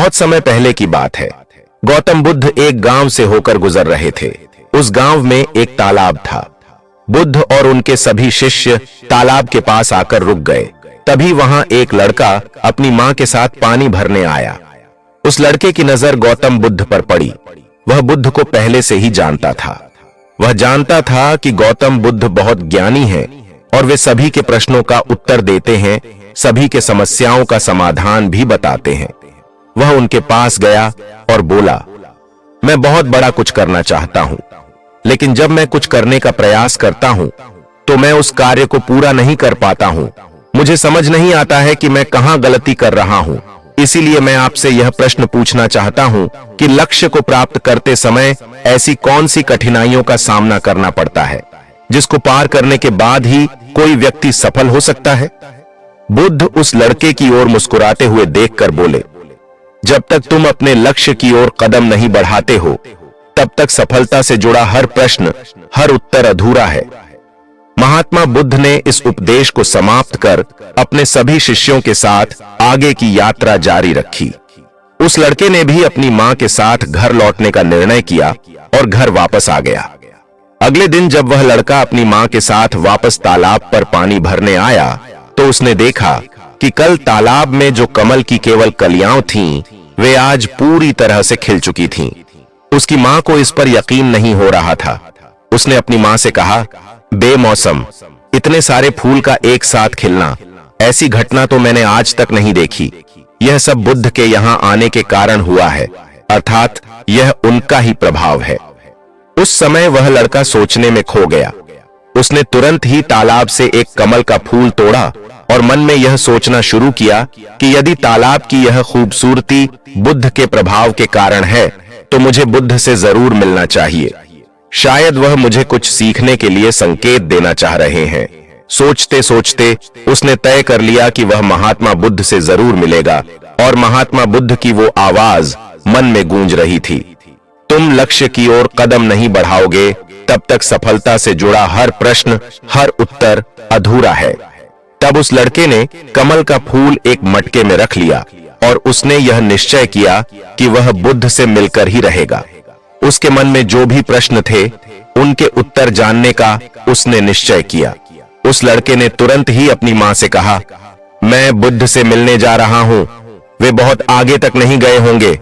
बहुत समय पहले की बात है। गौतम बुद्ध एक गांव से होकर गुजर रहे थे। उस गांव में एक तालाब था। बुद्ध और उनके सभी शिष्य तालाब के पास आकर रुक गए। तभी वहां एक लड़का अपनी मां के साथ पानी भरने आया। उस लड़के की नजर गौतम बुद्ध पर पड़ी। वह बुद्ध को पहले से ही जानता था। वह जानता था कि गौतम बुद्ध बहुत ज्ञानी हैं और वे सभी के प्रश्नों का उत्तर देते हैं, सभी के समस्याओं का समाधान भी बताते हैं। वह उनके पास गया और बोला, मैं बहुत बड़ा कुछ करना चाहता हूं, लेकिन जब मैं कुछ करने का प्रयास करता हूं तो मैं उस कार्य को पूरा नहीं कर पाता हूं। मुझे समझ नहीं आता है कि मैं कहां गलती कर रहा हूं। इसीलिए मैं आपसे यह प्रश्न पूछना चाहता हूं कि लक्ष्य को प्राप्त करते समय ऐसी कौन सी कठिनाइयों का सामना करना पड़ता है जिसको पार करने के बाद ही कोई व्यक्ति सफल हो सकता है। बुद्ध उस लड़के की ओर मुस्कुराते हुए देखकर बोले, जब तक तुम अपने लक्ष्य की ओर कदम नहीं बढ़ाते हो तब तक सफलता से जुड़ा हर प्रश्न, हर उत्तर अधूरा है। महात्मा बुद्ध ने इस उपदेश को समाप्त कर अपने सभी शिष्यों के साथ आगे की यात्रा जारी रखी। उस लड़के ने भी अपनी मां के साथ घर लौटने का निर्णय किया और घर वापस आ गया। अगले दिन जब वह लड़का अपनी मां के साथ वापस तालाब पर पानी भरने आया तो उसने देखा कि कल तालाब में जो कमल की केवल कलियां थीं, वे आज पूरी तरह से खिल चुकी थीं। उसकी मां को इस पर यकीन नहीं हो रहा था। उसने अपनी मां से कहा, बेमौसम इतने सारे फूल का एक साथ खिलना, ऐसी घटना तो मैंने आज तक नहीं देखी। यह सब बुद्ध के यहां आने के कारण हुआ है, अर्थात यह उनका ही प्रभाव है। उस समय वह लड़का सोचने में खो गया। उसने तुरंत ही तालाब से एक कमल का फूल तोड़ा और मन में यह सोचना शुरू किया कि यदि तालाब की यह खूबसूरती बुद्ध के प्रभाव के कारण है तो मुझे बुद्ध से जरूर मिलना चाहिए। शायद वह मुझे कुछ सीखने के लिए संकेत देना चाह रहे हैं। सोचते सोचते उसने तय कर लिया कि वह महात्मा बुद्ध से जरूर मिलेगा और महात्मा बुद्ध की वो आवाज मन में गूंज रही थी, तुम लक्ष्य की ओर कदम नहीं बढ़ाओगे तब तक सफलता से जुड़ा हर प्रश्न, हर उत्तर अधूरा है। तब उस लड़के ने कमल का फूल एक मटके में रख लिया और उसने यह निश्चय किया कि वह बुद्ध से मिलकर ही रहेगा। उसके मन में जो भी प्रश्न थे उनके उत्तर जानने का उसने निश्चय किया। उस लड़के ने तुरंत ही अपनी मां से कहा, मैं बुद्ध से मिलने जा रहा हूं, वे बहुत आगे तक नहीं गए होंगे।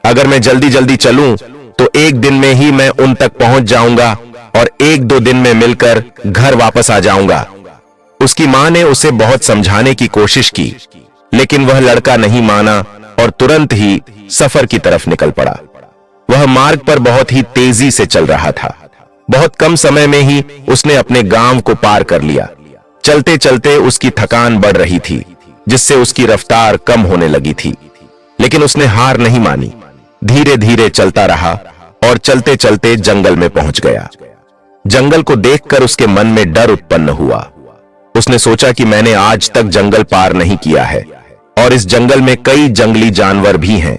अगर मैं जल्दी जल्दी चलूं तो एक दिन में ही मैं उन तक पहुंच जाऊंगा और एक दो दिन में मिलकर घर वापस आ जाऊंगा। उसकी मां ने उसे बहुत समझाने की कोशिश की, लेकिन वह लड़का नहीं माना और तुरंत ही सफर की तरफ निकल पड़ा। वह मार्ग पर बहुत ही तेजी से चल रहा था। बहुत कम समय में ही उसने अपने गांव को पार कर लिया। चलते चलते उसकी थकान बढ़ रही थी, जिससे उसकी रफ्तार कम होने लगी थी, लेकिन उसने हार नहीं मानी। धीरे धीरे चलता रहा और चलते चलते जंगल में पहुंच गया। जंगल को देखकर उसके मन में डर उत्पन्न हुआ। उसने सोचा कि मैंने आज तक जंगल पार नहीं किया है और इस जंगल में कई जंगली जानवर भी हैं।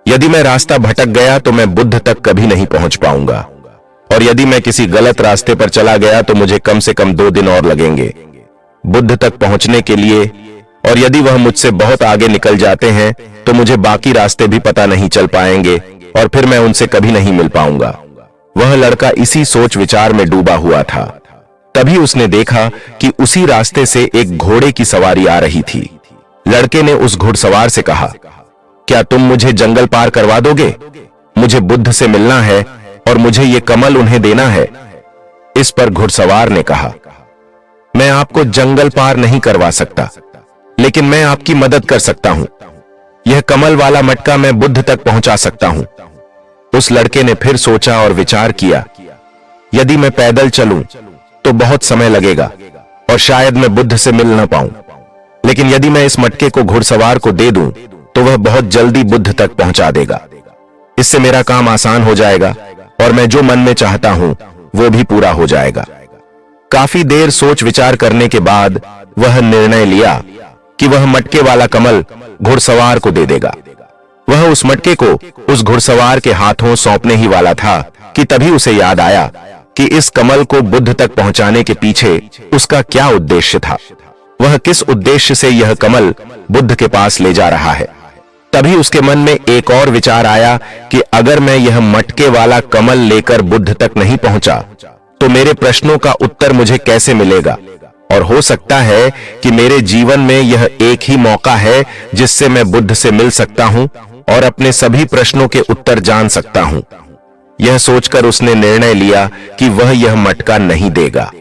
यदि मैं रास्ता भटक गया तो मैं बुद्ध तक कभी नहीं पहुंच पाऊंगा, और यदि मैं किसी गलत रास्ते पर चला गया तो मुझे कम से कम 2 दिन और लगेंगे बुद्ध तक पहुंचने के लिए, और यदि वह मुझसे बहुत आगे निकल जाते हैं तो मुझे बाकी रास्ते भी पता नहीं चल पाएंगे और फिर मैं उनसे कभी नहीं मिल पाऊंगा। वह लड़का इसी सोच विचार में डूबा हुआ था। तभी उसने देखा कि उसी रास्ते से एक घोड़े की सवारी आ रही थी। लड़के ने उस घुड़सवार से कहा, क्या तुम मुझे जंगल पार करवा दोगे? मुझे बुद्ध से मिलना है और मुझे ये कमल उन्हें देना है। इस पर घुड़सवार ने कहा, मैं आपको जंगल पार नहीं करवा सकता, लेकिन मैं आपकी मदद कर सकता हूं। यह कमल वाला मटका मैं बुद्ध तक पहुंचा सकता हूं। उस लड़के ने फिर सोचा और विचार किया, यदि मैं पैदल चलूं तो बहुत समय लगेगा और शायद मैं बुद्ध से मिल न पाऊं, लेकिन यदि मैं इस मटके को घुड़सवार को दे दूं तो वह बहुत जल्दी बुद्ध तक पहुंचा देगा। इससे मेरा काम आसान हो जाएगा और मैं जो मन में चाहता हूं वो भी पूरा हो जाएगा। काफी देर सोच विचार करने के बाद वह निर्णय लिया कि वह मटके वाला कमल घुड़सवार को दे देगा। वह उस मटके को उस घुड़सवार के हाथों सौंपने ही वाला था कि तभी उसे याद आया कि इस कमल को बुद्ध तक पहुंचाने के पीछे उसका क्या उद्देश्य था। वह किस उद्देश्य से यह कमल बुद्ध के पास ले जा रहा है। तभी उसके मन में एक और विचार आया कि अगर मैं यह मटके वाला कमल लेकर बुद्ध तक नहीं पहुंचा तो मेरे प्रश्नों का उत्तर मुझे कैसे मिलेगा। और हो सकता है कि मेरे जीवन में यह एक ही मौका है जिससे मैं बुद्ध से मिल सकता हूं और अपने सभी प्रश्नों के उत्तर जान सकता हूं। यह सोचकर उसने निर्णय लिया कि वह यह मटका नहीं देगा,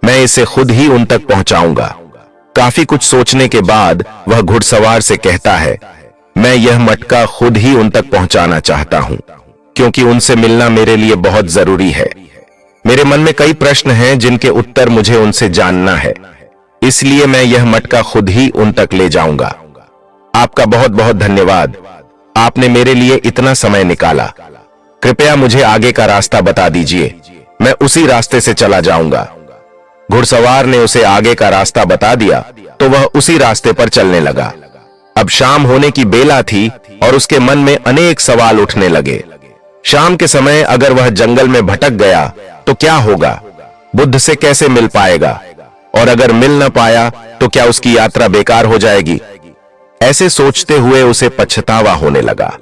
मैं इसे खुद ही उन तक पहुंचाऊंगा। काफी कुछ सोचने के बाद वह घुड़सवार से कहता है, मैं यह मटका खुद ही उन तक पहुंचाना चाहता हूं, क्योंकि उनसे मिलना मेरे लिए बहुत जरूरी है। मेरे मन में कई प्रश्न हैं जिनके उत्तर मुझे उनसे जानना है, इसलिए मैं यह मटका खुद ही उन तक ले जाऊंगा। आपका बहुत बहुत धन्यवाद, आपने मेरे लिए इतना समय निकाला। कृपया मुझे आगे का रास्ता बता दीजिए, मैं उसी रास्ते से चला जाऊंगा। घुड़सवार ने उसे आगे का रास्ता बता दिया तो वह उसी रास्ते पर चलने लगा। अब शाम होने की बेला थी और उसके मन में अनेक सवाल उठने लगे। शाम के समय अगर वह जंगल में भटक गया तो क्या होगा, बुद्ध से कैसे मिल पाएगा, और अगर मिल न पाया तो क्या उसकी यात्रा बेकार हो जाएगी। ऐसे सोचते हुए उसे पछतावा होने लगा।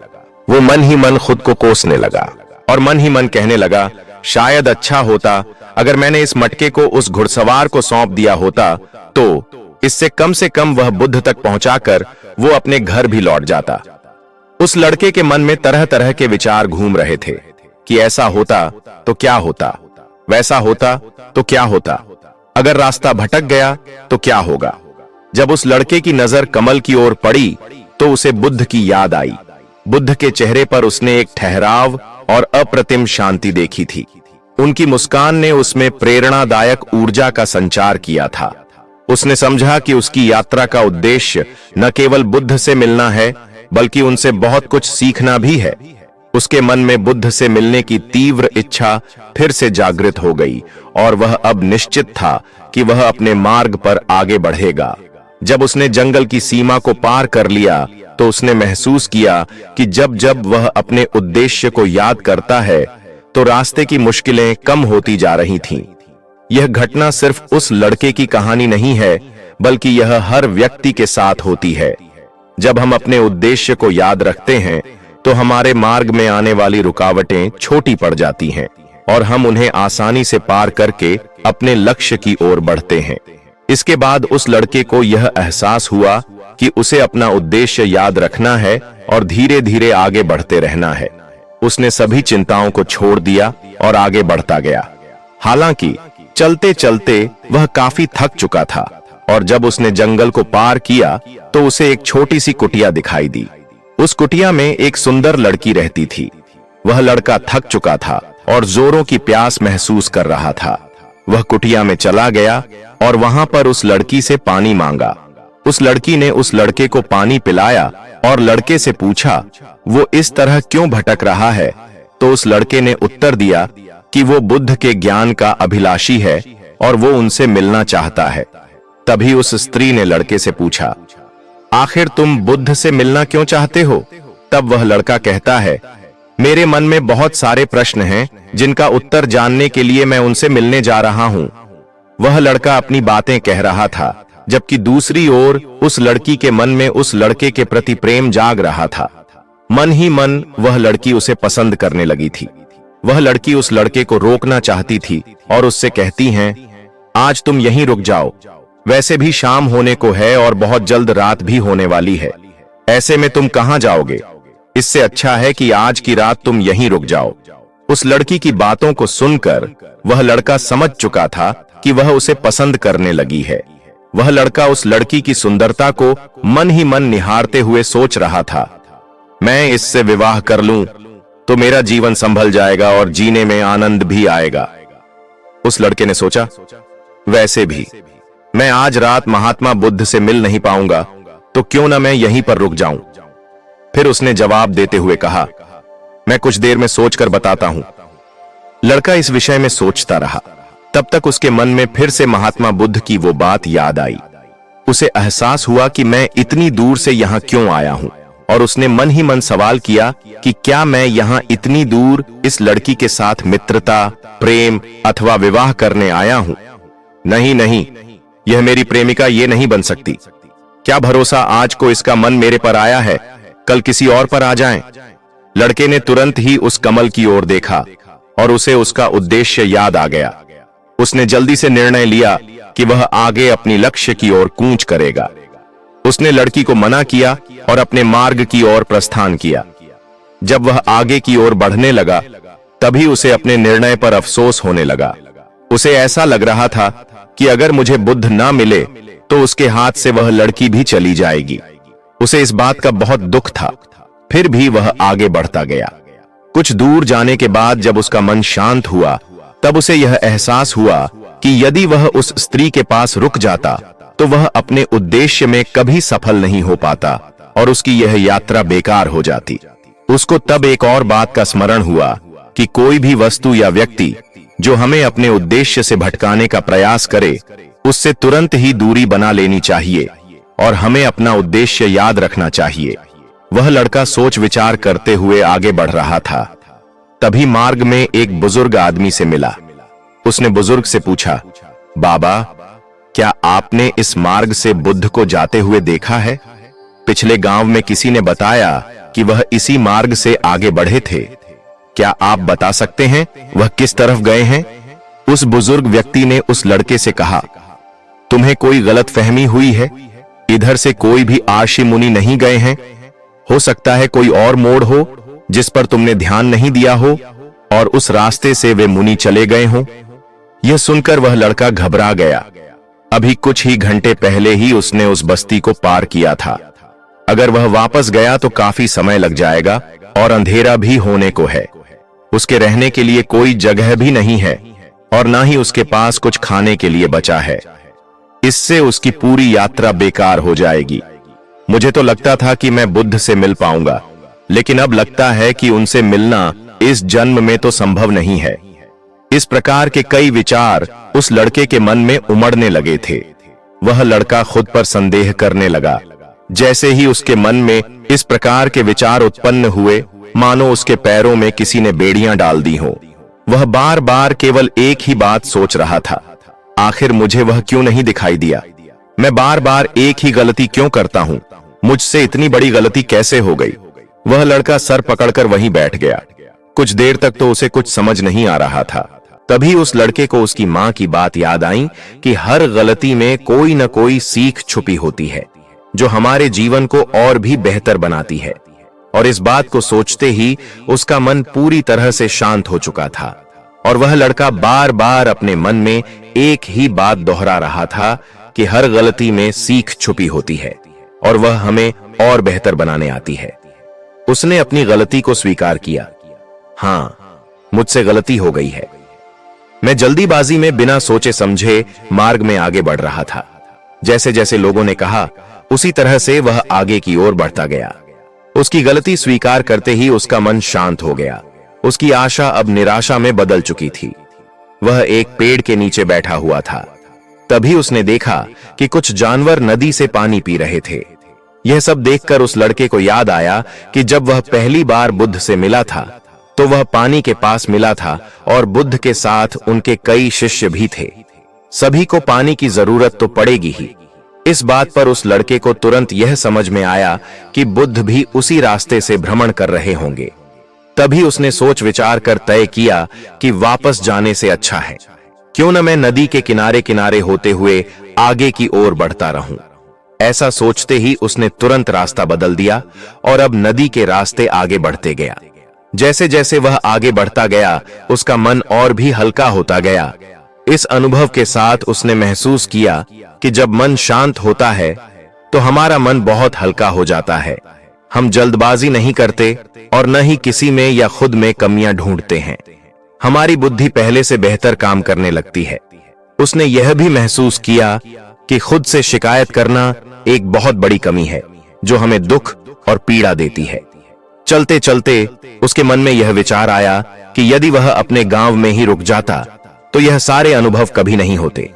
वो मन ही मन खुद को कोसने लगा और मन ही मन कहने लगा, शायद अच्छा होता अगर मैंने इस मटके को उस घुड़सवार को सौंप दिया होता, तो इससे कम से कम वह बुद्ध तक पहुंचाकर वो अपने घर भी लौट जाता। उस लड़के के मन में तरह तरह के विचार घूम रहे थे कि ऐसा होता तो क्या होता, वैसा होता तो क्या होता, अगर रास्ता भटक गया तो क्या होगा। जब उस लड़के की नजर कमल की ओर पड़ी तो उसे बुद्ध की याद आई। बुद्ध के चेहरे पर उसने एक ठहराव और अप्रतिम शांति देखी थी। उनकी मुस्कान ने उसमें प्रेरणादायक ऊर्जा का संचार किया था। उसने समझा कि उसकी यात्रा का उद्देश्य न केवल बुद्ध से मिलना है, बल्कि उनसे बहुत कुछ सीखना भी है। उसके मन में बुद्ध से मिलने की तीव्र इच्छा फिर से जागृत हो गई और वह अब निश्चित था कि वह अपने मार्ग पर आगे बढ़ेगा। जब उसने जंगल की सीमा को पार कर लिया तो उसने महसूस किया कि जब जब वह अपने उद्देश्य को याद करता है तो रास्ते की मुश्किलें कम होती जा रही थीं। यह घटना सिर्फ उस लड़के की कहानी नहीं है, बल्कि यह हर व्यक्ति के साथ होती है। जब हम अपने उद्देश्य को याद रखते हैं तो हमारे मार्ग में आने वाली रुकावटें छोटी पड़ जाती हैं और हम उन्हें आसानी से पार करके अपने लक्ष्य की ओर बढ़ते हैं। इसके बाद उस लड़के को यह एहसास हुआ कि उसे अपना उद्देश्य याद रखना है और धीरे धीरे आगे बढ़ते रहना है। उसने सभी चिंताओं को छोड़ दिया और आगे बढ़ता गया। हालांकि चलते चलते वह काफी थक चुका था और जब उसने जंगल को पार किया तो उसे एक छोटी सी कुटिया दिखाई दी। उस कुटिया में एक सुंदर लड़की रहती थी। वह लड़का थक चुका था और जोरों की प्यास महसूस कर रहा था। वह कुटिया में चला गया और वहां पर उस लड़की से पानी मांगा। उस लड़की ने उस लड़के को पानी पिलाया और लड़के से पूछा, वो इस तरह क्यों भटक रहा है। तो उस लड़के ने उत्तर दिया कि वो बुद्ध के ज्ञान का अभिलाषी है और वो उनसे मिलना चाहता है। तभी उस स्त्री ने लड़के से पूछा, आखिर तुम बुद्ध से मिलना क्यों चाहते हो। तब वह लड़का कहता है, मेरे मन में बहुत सारे प्रश्न हैं जिनका उत्तर जानने के लिए मैं उनसे मिलने जा रहा हूं। वह लड़का अपनी बातें कह रहा था, जबकि दूसरी ओर उस लड़की के मन में उस लड़के के प्रति प्रेम जाग रहा था। मन ही मन वह लड़की उसे पसंद करने लगी थी। वह लड़की उस लड़के को रोकना चाहती थी और उससे कहती हैं, आज तुम यहीं रुक जाओ, वैसे भी शाम होने को है और बहुत जल्द रात भी होने वाली है। ऐसे में तुम कहां जाओगे, इससे अच्छा है कि आज की रात तुम यहीं रुक जाओ। उस लड़की की बातों को सुनकर वह लड़का समझ चुका था कि वह उसे पसंद करने लगी है। वह लड़का उस लड़की की सुंदरता को मन ही मन निहारते हुए सोच रहा था, मैं इससे विवाह कर लूं तो मेरा जीवन संभल जाएगा और जीने में आनंद भी आएगा। उस लड़के ने सोचा, वैसे भी मैं आज रात महात्मा बुद्ध से मिल नहीं पाऊंगा, तो क्यों ना मैं यहीं पर रुक जाऊं। फिर उसने जवाब देते हुए कहा, मैं कुछ देर में सोचकर बताता हूं। लड़का इस विषय में सोचता रहा। तब तक उसके मन में फिर से महात्मा बुद्ध की वो बात याद आई। उसे एहसास हुआ कि मैं इतनी दूर से यहां क्यों आया हूं, और उसने मन ही मन सवाल किया कि क्या मैं यहां इतनी दूर इस लड़की के साथ मित्रता, प्रेम अथवा विवाह करने आया हूं। नहीं नहीं, यह मेरी प्रेमिका ये नहीं बन सकती। क्या भरोसा आज को इसका मन मेरे पर आया है। कल किसी और पर आ जाएं। लड़के ने तुरंत ही उस कमल की ओर देखा और उसे उसका उद्देश्य याद आ गया। उसने जल्दी से निर्णय लिया कि वह आगे अपनी लक्ष्य की ओर कूच करेगा। उसने लड़की को मना किया और अपने मार्ग की ओर प्रस्थान किया। जब वह आगे की ओर बढ़ने लगा, तभी उसे अपने निर्णय पर अफसोस होने लगा। उसे ऐसा लग रहा था कि अगर मुझे बुद्ध ना मिले तो उसके हाथ से वह लड़की भी चली जाएगी। उसे इस बात का बहुत दुख था। फिर भी वह आगे बढ़ता गया। कुछ दूर जाने के बाद जब उसका मन शांत हुआ, तब उसे यह एहसास हुआ कि यदि वह उस स्त्री के पास रुक जाता तो वह अपने उद्देश्य में कभी सफल नहीं हो पाता और उसकी यह यात्रा बेकार हो जाती। उसको तब एक और बात का स्मरण हुआ कि कोई भी वस्तु या व्यक्ति जो हमें अपने उद्देश्य से भटकाने का प्रयास करे, उससे तुरंत ही दूरी बना लेनी चाहिए और हमें अपना उद्देश्य याद रखना चाहिए। वह लड़का सोच विचार करते हुए आगे बढ़ रहा था। तभी मार्ग में एक बुजुर्ग आदमी से मिला। उसने बुजुर्ग से पूछा, बाबा, क्या आपने इस मार्ग से बुद्ध को जाते हुए देखा है? पिछले गांव में किसी ने बताया कि वह इसी मार्ग से आगे बढ़े थे। क्या आप बता सकते हैं वह किस तरफ गए हैं? उस बुजुर्ग व्यक्ति ने उस लड़के से कहा, तुम्हें कोई गलतफहमी हुई है। इधर से कोई भी आर्षि मुनि नहीं गए हैं। हो सकता है कोई और मोड़ हो जिस पर तुमने ध्यान नहीं दिया हो और उस रास्ते से वे मुनि चले गए हों। यह सुनकर वह लड़का घबरा गया। अभी कुछ ही घंटे पहले ही उसने उस बस्ती को पार किया था। अगर वह वापस गया तो काफी समय लग जाएगा और अंधेरा भी होने को है। उसके रहने के लिए कोई जगह भी नहीं है और ना ही उसके पास कुछ खाने के लिए बचा है। इससे उसकी पूरी यात्रा बेकार हो जाएगी। मुझे तो लगता था कि मैं बुद्ध से मिल पाऊंगा, लेकिन अब लगता है कि उनसे मिलना इस जन्म में तो संभव नहीं है। इस प्रकार के कई विचार उस लड़के के मन में उमड़ने लगे थे। वह लड़का खुद पर संदेह करने लगा। जैसे ही उसके मन में इस प्रकार के विचार उत्पन्न हुए, मानो उसके पैरों में किसी ने बेड़ियां डाल दी हो। वह बार बार केवल एक ही बात सोच रहा था, आखिर मुझे वह क्यों नहीं दिखाई दिया? मैं बार बार एक ही गलती क्यों करता हूं? मुझसे इतनी बड़ी गलती कैसे हो गई? वह लड़का सर पकड़कर वहीं बैठ गया। कुछ देर तक तो उसे कुछ समझ नहीं आ रहा था। तभी उस लड़के को उसकी मां की बात याद आई कि हर गलती में कोई न कोई सीख छुपी होती है जो हमारे जीवन को और भी बेहतर बनाती है। और इस बात को सोचते ही उसका मन पूरी तरह से शांत हो चुका था और वह लड़का बार बार अपने मन में एक ही बात दोहरा रहा था कि हर गलती में सीख छुपी होती है और वह हमें और बेहतर बनाने आती है। उसने अपनी गलती को स्वीकार किया। हाँ, मुझसे गलती हो गई है। मैं जल्दीबाजी में बिना सोचे समझे मार्ग में आगे बढ़ रहा था। जैसे जैसे लोगों ने कहा, उसी तरह से वह आगे की ओर बढ़ता गया। उसकी गलती स्वीकार करते ही उसका मन शांत हो गया। उसकी आशा अब निराशा में बदल चुकी थी। वह एक पेड़ के नीचे बैठा हुआ था। तभी उसने देखा कि कुछ जानवर नदी से पानी पी रहे थे। यह सब देखकर उस लड़के को याद आया कि जब वह पहली बार बुद्ध से मिला था तो वह पानी के पास मिला था और बुद्ध के साथ उनके कई शिष्य भी थे। सभी को पानी की जरूरत तो पड़ेगी ही। इस बात पर उस लड़के को तुरंत यह समझ में आया कि बुद्ध भी उसी रास्ते से भ्रमण कर रहे होंगे। तभी उसने सोच विचार कर तय किया कि वापस जाने से अच्छा है क्यों न मैं नदी के किनारे किनारे होते हुए आगे की ओर बढ़ता रहूं। ऐसा सोचते ही उसने तुरंत रास्ता बदल दिया और अब नदी के रास्ते आगे बढ़ते गया। जैसे जैसे वह आगे बढ़ता गया, उसका मन और भी हल्का होता गया। इस अनुभव के साथ उसने महसूस किया कि जब मन शांत होता है तो हमारा मन बहुत हल्का हो जाता है। हम जल्दबाजी नहीं करते और न ही किसी में या खुद में कमियां ढूंढते हैं। हमारी बुद्धि पहले से बेहतर काम करने लगती है। उसने यह भी महसूस किया कि खुद से शिकायत करना एक बहुत बड़ी कमी है जो हमें दुख और पीड़ा देती है। चलते चलते उसके मन में यह विचार आया कि यदि वह अपने गांव में ही रुक जाता तो यह सारे अनुभव कभी नहीं होते।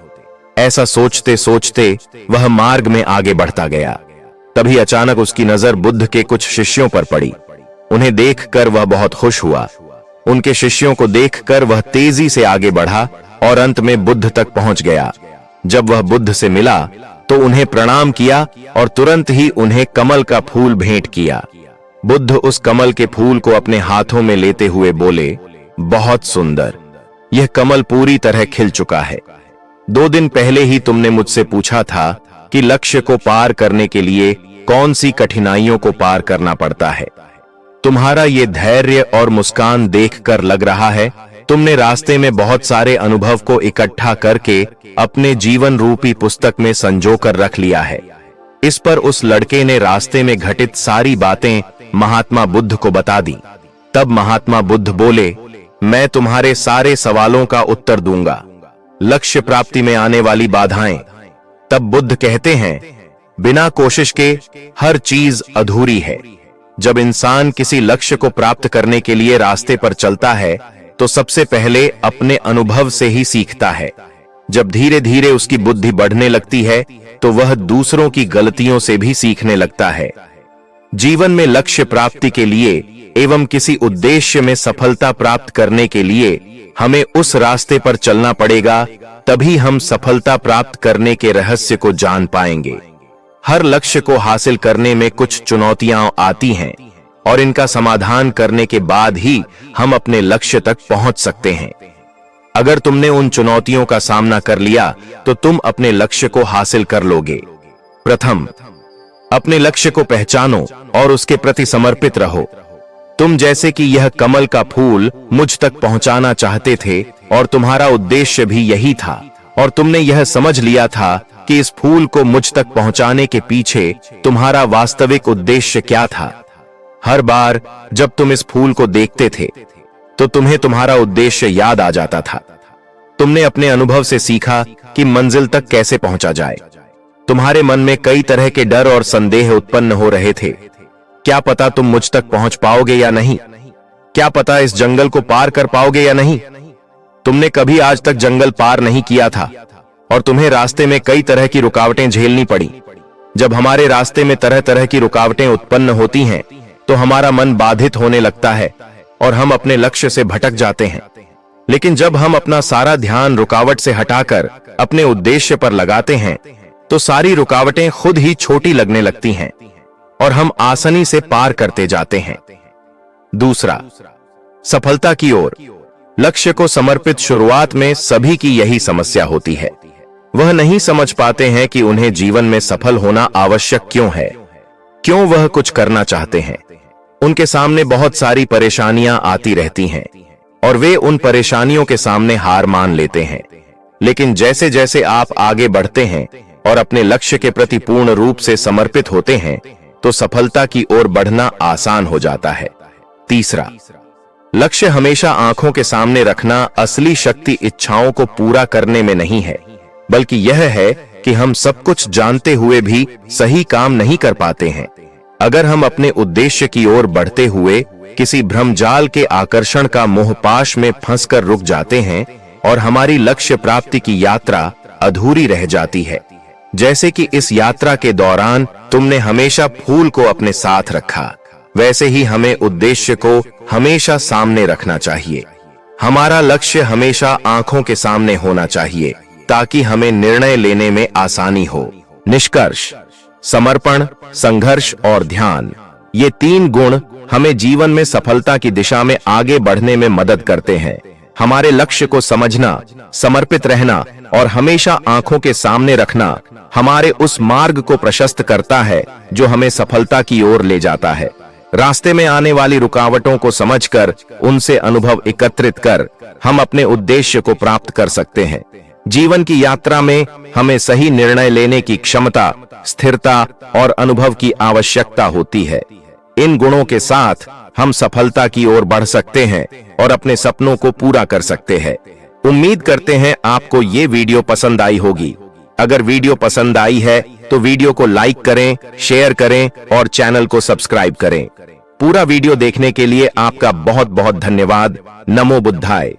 ऐसा सोचते सोचते वह मार्ग में आगे बढ़ता गया। तभी अचानक उसकी नजर बुद्ध के कुछ शिष्यों पर पड़ी। उन्हें देखकर वह बहुत खुश हुआ। उनके शिष्यों को देखकर वह तेजी से आगे बढ़ा और अंत में बुद्ध तक पहुंच गया। जब वह बुद्ध से मिला तो उन्हें प्रणाम किया और तुरंत ही उन्हें कमल का फूल भेंट किया। बुद्ध उस कमल के फूल को अपने हाथों में लेते हुए बोले, बहुत सुंदर, यह कमल पूरी तरह खिल चुका है। 2 दिन पहले ही तुमने मुझसे पूछा था कि लक्ष्य को पार करने के लिए कौन सी कठिनाइयों को पार करना पड़ता है। तुम्हारा ये धैर्य और मुस्कान देखकर लग रहा है तुमने रास्ते में बहुत सारे अनुभव को इकट्ठा करके अपने जीवन रूपी पुस्तक में संजो कर रख लिया है। इस पर उस लड़के ने रास्ते में घटित सारी बातें महात्मा बुद्ध को बता दी। तब महात्मा बुद्ध बोले, मैं तुम्हारे सारे सवालों का उत्तर दूंगा। लक्ष्य प्राप्ति में आने वाली बाधाएं। तब बुद्ध कहते हैं, बिना कोशिश के हर चीज अधूरी है। जब इंसान किसी लक्ष्य को प्राप्त करने के लिए रास्ते पर चलता है तो सबसे पहले अपने अनुभव से ही सीखता है। जब धीरे धीरे उसकी बुद्धि बढ़ने लगती है तो वह दूसरों की गलतियों से भी सीखने लगता है। जीवन में लक्ष्य प्राप्ति के लिए एवं किसी उद्देश्य में सफलता प्राप्त करने के लिए हमें उस रास्ते पर चलना पड़ेगा, तभी हम सफलता प्राप्त करने के रहस्य को जान पाएंगे। हर लक्ष्य को हासिल करने में कुछ चुनौतियां आती हैं और इनका समाधान करने के बाद ही हम अपने लक्ष्य तक पहुंच सकते हैं। अगर तुमने उन चुनौतियों का सामना कर लिया तो तुम अपने लक्ष्य को हासिल कर लोगे। प्रथम, अपने लक्ष्य को पहचानो और उसके प्रति समर्पित रहो। तुम जैसे कि यह कमल का फूल मुझ तक पहुंचाना चाहते थे और तुम्हारा उद्देश्य भी यही था, और तुमने यह समझ लिया था कि इस फूल को मुझ तक पहुंचाने के पीछे तुम्हारा वास्तविक उद्देश्य क्या था। हर बार जब तुम इस फूल को देखते थे तो तुम्हें तुम्हारा उद्देश्य याद आ जाता था। तुमने अपने अनुभव से सीखा कि मंजिल तक कैसे पहुंचा जाए। तुम्हारे मन में कई तरह के डर और संदेह उत्पन्न हो रहे थे। क्या पता तुम मुझ तक पहुंच पाओगे या नहीं? क्या पता इस जंगल को पार कर पाओगे या नहीं? तुमने कभी आज तक जंगल पार नहीं किया था और तुम्हें रास्ते में कई तरह की रुकावटें झेलनी पड़ी। जब हमारे रास्ते में तरह तरह की रुकावटें उत्पन्न होती हैं तो हमारा मन बाधित होने लगता है और हम अपने लक्ष्य से भटक जाते हैं। लेकिन जब हम अपना सारा ध्यान रुकावट से हटाकर अपने उद्देश्य पर लगाते हैं तो सारी रुकावटें खुद ही छोटी लगने लगती हैं और हम आसानी से पार करते जाते हैं। दूसरा, सफलता की ओर। लक्ष्य को समर्पित शुरुआत में सभी की यही समस्या होती है। वह नहीं समझ पाते हैं कि उन्हें जीवन में सफल होना आवश्यक क्यों है, क्यों वह कुछ करना चाहते हैं। उनके सामने बहुत सारी परेशानियां आती रहती हैं और वे उन परेशानियों के सामने हार मान लेते हैं। लेकिन जैसे जैसे आप आगे बढ़ते हैं और अपने लक्ष्य के प्रति पूर्ण रूप से समर्पित होते हैं तो सफलता की ओर बढ़ना आसान हो जाता है। तीसरा, लक्ष्य हमेशा आंखों के सामने रखना असली शक्ति इच्छाओं को पूरा करने में नहीं है, बल्कि यह है कि हम सब कुछ जानते हुए भी सही काम नहीं कर पाते हैं। अगर हम अपने उद्देश्य की ओर बढ़ते हुए किसी भ्रमजाल के आकर्षण का मोहपाश में फंसकर रुक जाते हैं और हमारी लक्ष्य प्राप्ति की यात्रा अधूरी रह जाती है। जैसे कि इस यात्रा के दौरान तुमने हमेशा फूल को अपने साथ रखा, वैसे ही हमें उद्देश्य को हमेशा सामने रखना चाहिए। हमारा लक्ष्य हमेशा आंखों के सामने होना चाहिए ताकि हमें निर्णय लेने में आसानी हो। निष्कर्ष, समर्पण, संघर्ष और ध्यान, ये 3 गुण हमें जीवन में सफलता की दिशा में आगे बढ़ने में मदद करते हैं। हमारे लक्ष्य को समझना, समर्पित रहना और हमेशा आंखों के सामने रखना हमारे उस मार्ग को प्रशस्त करता है जो हमें सफलता की ओर ले जाता है। रास्ते में आने वाली रुकावटों को समझकर उनसे अनुभव एकत्रित कर हम अपने उद्देश्य को प्राप्त कर सकते हैं। जीवन की यात्रा में हमें सही निर्णय लेने की क्षमता, स्थिरता और अनुभव की आवश्यकता होती है। इन गुणों के साथ हम सफलता की ओर बढ़ सकते हैं और अपने सपनों को पूरा कर सकते हैं। उम्मीद करते हैं आपको ये वीडियो पसंद आई होगी। अगर वीडियो पसंद आई है तो वीडियो को लाइक करें, शेयर करें और चैनल को सब्सक्राइब करें। पूरा वीडियो देखने के लिए आपका बहुत बहुत धन्यवाद। नमो बुद्धाय।